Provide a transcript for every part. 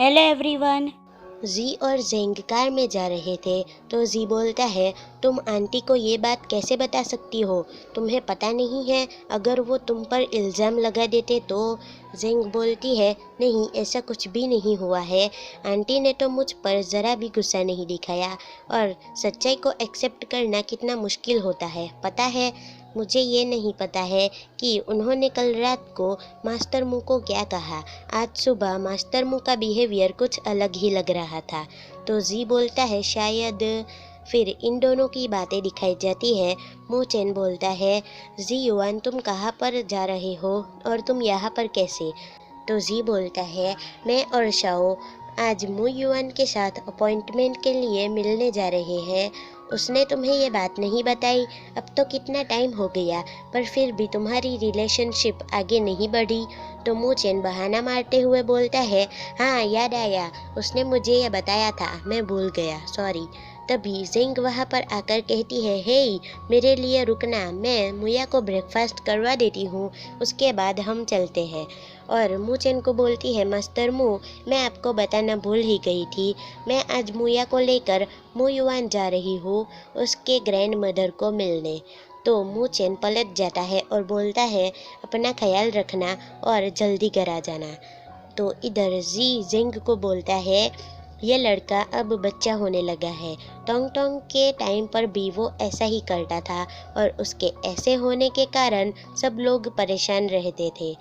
Hello everyone. जी और जेंग car में जा रहे थे तो जी बोलता है, तुम आंटी को ये बात कैसे बता सकती हो? तुम्हें पता नहीं है अगर वो तुम पर इल्ज़ाम लगा देते तो? जेंग बोलती है, नहीं ऐसा कुछ भी नहीं हुआ है। आंटी ने तो मुझ पर ज़रा भी गुस्सा नहीं दिखाया और सच्चाई को एक्सेप्ट करना कितना मुश्किल होता है पता है। मुझे ये नहीं पता है कि उन्होंने कल रात को मास्टर मुँह को क्या कहा। आज सुबह मास्टर मुँह का बिहेवियर कुछ अलग ही लग रहा था। तो जी बोलता है शायद। फिर इन दोनों की बातें दिखाई जाती है। मू चेन बोलता है, जी युआन तुम कहाँ पर जा रहे हो और तुम यहाँ पर कैसे? तो जी बोलता है, मैं और शाओ आज मू युआन के साथ अपॉइंटमेंट के लिए मिलने जा रहे हैं। उसने तुम्हें ये बात नहीं बताई? अब तो कितना टाइम हो गया पर फिर भी तुम्हारी रिलेशनशिप आगे नहीं बढ़ी। तो मू चेन बहाना मारते हुए बोलता है, हाँ याद आया, उसने मुझे ये बताया था, मैं भूल गया, सॉरी। तभी जिंग वहाँ पर आकर कहती है, हे मेरे लिए रुकना, मैं मुया को ब्रेकफास्ट करवा देती हूँ, उसके बाद हम चलते हैं। और मू चेन को बोलती है, मास्टर मू मैं आपको बताना भूल ही गई थी, मैं आज मुया को लेकर मू युआन जा रही हूँ उसके ग्रैंड मदर को मिलने। तो मू चेन पलट जाता है और बोलता है, अपना ख्याल रखना और जल्दी घर आ जाना। तो इधर जी जिंग को बोलता है, ये लड़का अब बच्चा होने लगा है। टोंग टोंग के टाइम पर भी वो ऐसा ही करता था और उसके ऐसे होने के कारण सब लोग परेशान रहते थे।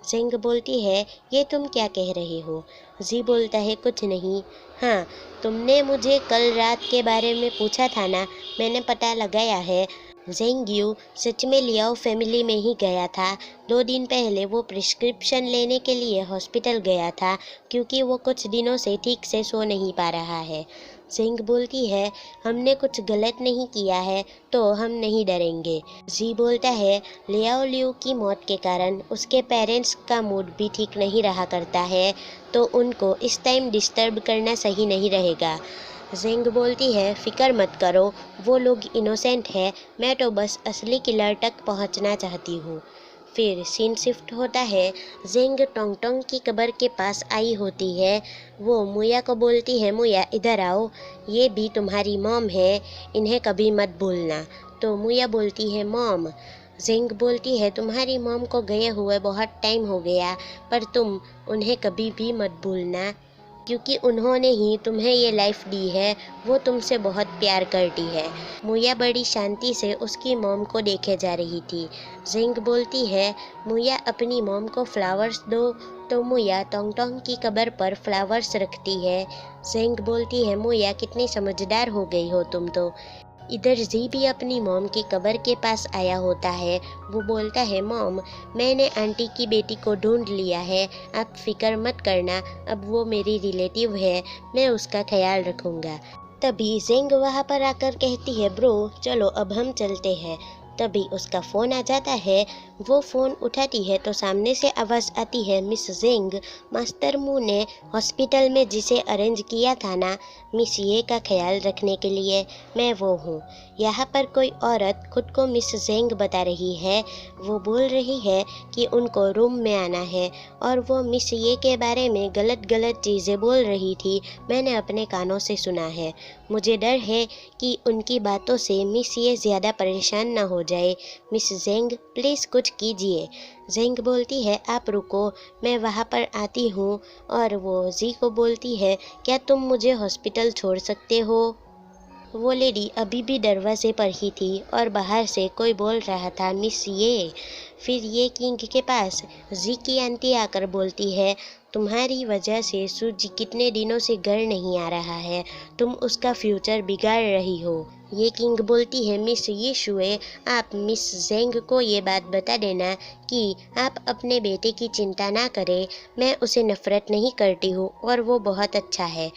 जिंग बोलती है, ये तुम क्या कह रहे हो? जी बोलता है, कुछ नहीं। हाँ, तुमने मुझे कल रात के बारे में पूछा था ना, मैंने पता लगाया है। जेंग यू सच में लियाओ फैमिली में ही गया था। 2 दिन पहले वो प्रिस्क्रिप्शन लेने के लिए हॉस्पिटल गया था क्योंकि वो कुछ दिनों से ठीक से सो नहीं पा रहा है। जिंग बोलती है, हमने कुछ गलत नहीं किया है तो हम नहीं डरेंगे। जी बोलता है, लियाओ लियू की मौत के कारण उसके पेरेंट्स का मूड भी ठीक नहीं रहा करता है तो उनको इस टाइम डिस्टर्ब करना सही नहीं रहेगा। जिंग बोलती है, फिक्र मत करो, वो लोग इनोसेंट है, मैं तो बस असली किलर तक पहुंचना चाहती हूँ। फिर सीन शिफ्ट होता है। जिंग टोंग टोंग की कब्र के पास आई होती है। वो मुया को बोलती है, मुया इधर आओ, ये भी तुम्हारी मॉम है, इन्हें कभी मत भूलना। तो मुया बोलती है, मॉम। जिंग बोलती है, तुम्हारी मॉम को गए हुए बहुत टाइम हो गया पर तुम उन्हें कभी भी मत भूलना क्योंकि उन्होंने ही तुम्हें ये लाइफ दी है, वो तुमसे बहुत प्यार करती है। मुया बड़ी शांति से उसकी मॉम को देखे जा रही थी। जिंग बोलती है, मुया अपनी मॉम को फ्लावर्स दो। तो मुया टोंग टोंग की कब्र पर फ्लावर्स रखती है। जिंग बोलती है, मुया कितनी समझदार हो गई हो तुम तो। इधर जी भी अपनी मॉम की कब्र के पास आया होता है। वो बोलता है, मॉम मैंने आंटी की बेटी को ढूंढ लिया है, आप फिक्र मत करना, अब वो मेरी रिलेटिव है, मैं उसका ख्याल रखूँगा। तभी जिंग वहाँ पर आकर कहती है, ब्रो चलो अब हम चलते हैं। तभी उसका फ़ोन आ जाता है। वो फ़ोन उठाती है तो सामने से आवाज़ आती है, मिस जिंग, मास्टर मू ने हॉस्पिटल में जिसे अरेंज किया था ना, मिस ये का ख्याल रखने के लिए, मैं वो हूँ। यहाँ पर कोई औरत खुद को मिस जिंग बता रही है। वो बोल रही है कि उनको रूम में आना है और वो मिस ये के बारे में गलत गलत चीज़ें बोल रही थी, मैंने अपने कानों से सुना है। मुझे डर है कि उनकी बातों से मिस ये ज़्यादा परेशान ना हो जाए। मिस जेंग प्लीज़ कुछ कीजिए। जेंग बोलती है, आप रुको, मैं वहाँ पर आती हूँ। और वो जी को बोलती है, क्या तुम मुझे हॉस्पिटल छोड़ सकते हो? वो लेडी अभी भी दरवाजे पर ही थी और बाहर से कोई बोल रहा था, मिस ये। फिर ये किंग के पास जी की आंटी आकर बोलती है, तुम्हारी वजह से सूजी कितने दिनों से घर नहीं आ रहा है, तुम उसका फ्यूचर बिगाड़ रही हो। ये किंग बोलती है, मिस ये शुए, आप मिस जेंग को ये बात बता देना कि आप अपने बेटे की चिंता ना करें, मैं उसे नफ़रत नहीं करती हूँ और वो बहुत अच्छा है।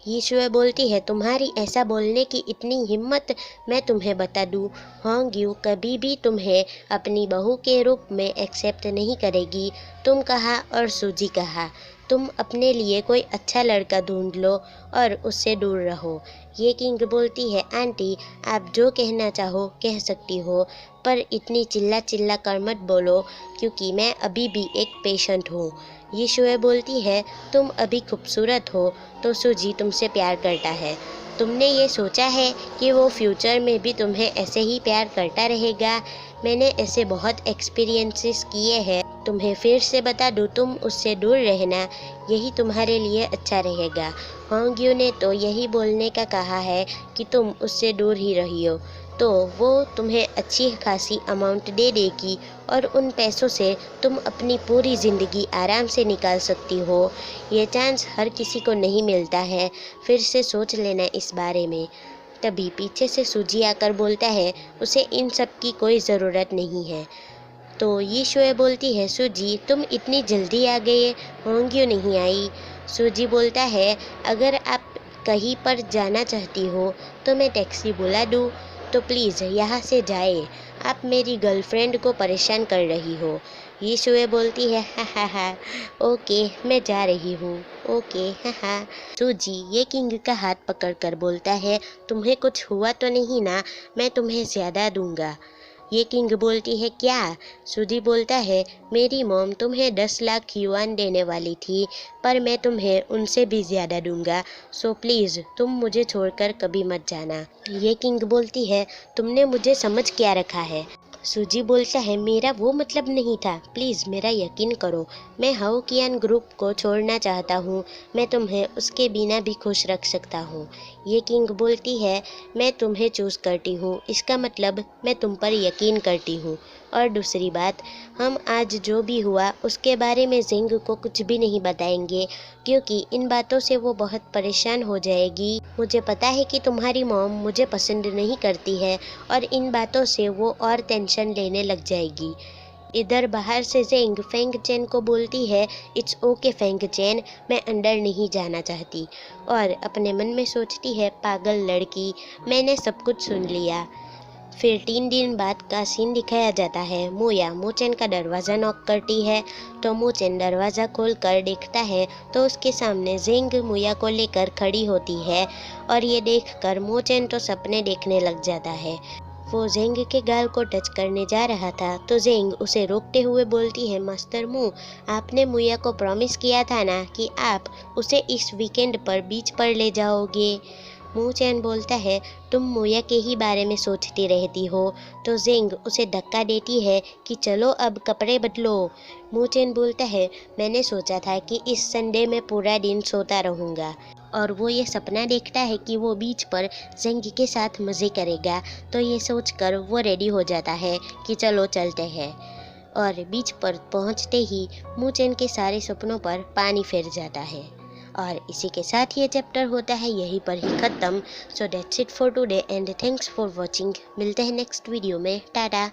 यीशुए बोलती है, तुम्हारी ऐसा बोलने की इतनी हिम्मत, मैं तुम्हें बता दूँ, होंग यू कभी भी तुम्हें अपनी बहू के रूप में एक्सेप्ट नहीं करेगी। तुम कहा और सूजी कहा, तुम अपने लिए कोई अच्छा लड़का ढूंढ लो और उससे दूर रहो। ये किंग बोलती है, आंटी आप जो कहना चाहो कह सकती हो पर इतनी चिल्ला चिल्ला कर मत बोलो क्योंकि मैं अभी भी एक पेशेंट हूँ। ये शुए बोलती है तुम अभी खूबसूरत हो तो सूजी तुमसे प्यार करता है। तुमने ये सोचा है कि वो फ्यूचर में भी तुम्हें ऐसे ही प्यार करता रहेगा? मैंने ऐसे बहुत एक्सपीरियंसेस किए हैं। तुम्हें फिर से बता दूँ, तुम उससे दूर रहना, यही तुम्हारे लिए अच्छा रहेगा। होंग्यू ने तो यही बोलने का कहा है कि तुम उससे दूर ही रहियो, तो वो तुम्हें अच्छी खासी अमाउंट दे देगी और उन पैसों से तुम अपनी पूरी ज़िंदगी आराम से निकाल सकती हो। ये चांस हर किसी को नहीं मिलता है, फिर से सोच लेना इस बारे में। तभी पीछे से सूजी आकर बोलता है उसे इन सब की कोई ज़रूरत नहीं है। तो ये शुए बोलती है सूजी तुम इतनी जल्दी आ गए, होंग्यू नहीं आई। सूजी बोलता है अगर आप कहीं पर जाना चाहती हो तो मैं टैक्सी बुला दूँ, तो प्लीज़ यहाँ से जाए, आप मेरी गर्लफ्रेंड को परेशान कर रही हो। ये शुए बोलती है हा हा हा, ओके मैं जा रही हूँ, ओके हा हा। सूजी ये किंग का हाथ पकड़कर बोलता है तुम्हें कुछ हुआ तो नहीं ना, मैं तुम्हें ज़्यादा दूंगा। ये किंग बोलती है क्या? सूजी बोलता है मेरी मॉम तुम्हें 10 लाख युआन देने वाली थी, पर मैं तुम्हें उनसे भी ज़्यादा दूंगा, सो प्लीज़ तुम मुझे छोड़कर कभी मत जाना। ये किंग बोलती है तुमने मुझे समझ क्या रखा है? सूजी बोलता है मेरा वो मतलब नहीं था, प्लीज़ मेरा यकीन करो, मैं हाउ कियान ग्रुप को छोड़ना चाहता हूँ, मैं तुम्हें उसके बिना भी खुश रख सकता हूँ। ये किंग बोलती है मैं तुम्हें चूज़ करती हूँ, इसका मतलब मैं तुम पर यकीन करती हूँ। और दूसरी बात, हम आज जो भी हुआ उसके बारे में जिंग को कुछ भी नहीं बताएंगे, क्योंकि इन बातों से वो बहुत परेशान हो जाएगी। मुझे पता है कि तुम्हारी मॉम मुझे पसंद नहीं करती है और इन बातों से वो और टेंशन लेने लग जाएगी। इधर बाहर से जेंग फेंग चेन को बोलती है इट्स ओके फेंग चेन, मैं अंदर नहीं जाना चाहती, और अपने मन में सोचती है पागल लड़की, मैंने सब कुछ सुन लिया। फिर 3 दिन बाद का सीन दिखाया जाता है। मोया मोचेन का दरवाज़ा नॉक करती है, तो मोचेन दरवाज़ा खोल कर देखता है तो उसके सामने जेंग मोया को लेकर खड़ी होती है, और ये देखकर मोचेन तो सपने देखने लग जाता है। वो जेंग के गाल को टच करने जा रहा था तो जेंग उसे रोकते हुए बोलती है मास्टर मू, आपने मुया को प्रॉमिस किया था ना कि आप उसे इस वीकेंड पर बीच पर ले जाओगे। मू चैन बोलता है तुम मुया के ही बारे में सोचती रहती हो, तो जेंग उसे धक्का देती है कि चलो अब कपड़े बदलो। मू चैन बोलता है मैंने सोचा था कि इस संडे में पूरा दिन सोता रहूँगा, और वो ये सपना देखता है कि वो बीच पर जेंग के साथ मज़े करेगा, तो ये सोचकर वो रेडी हो जाता है कि चलो चलते हैं। और बीच पर पहुंचते ही मूचेन के सारे सपनों पर पानी फिर जाता है। और इसी के साथ ये चैप्टर होता है यहीं पर ही ख़त्म। So that's it for today and thanks for watching. मिलते हैं नेक्स्ट वीडियो में। टाटा।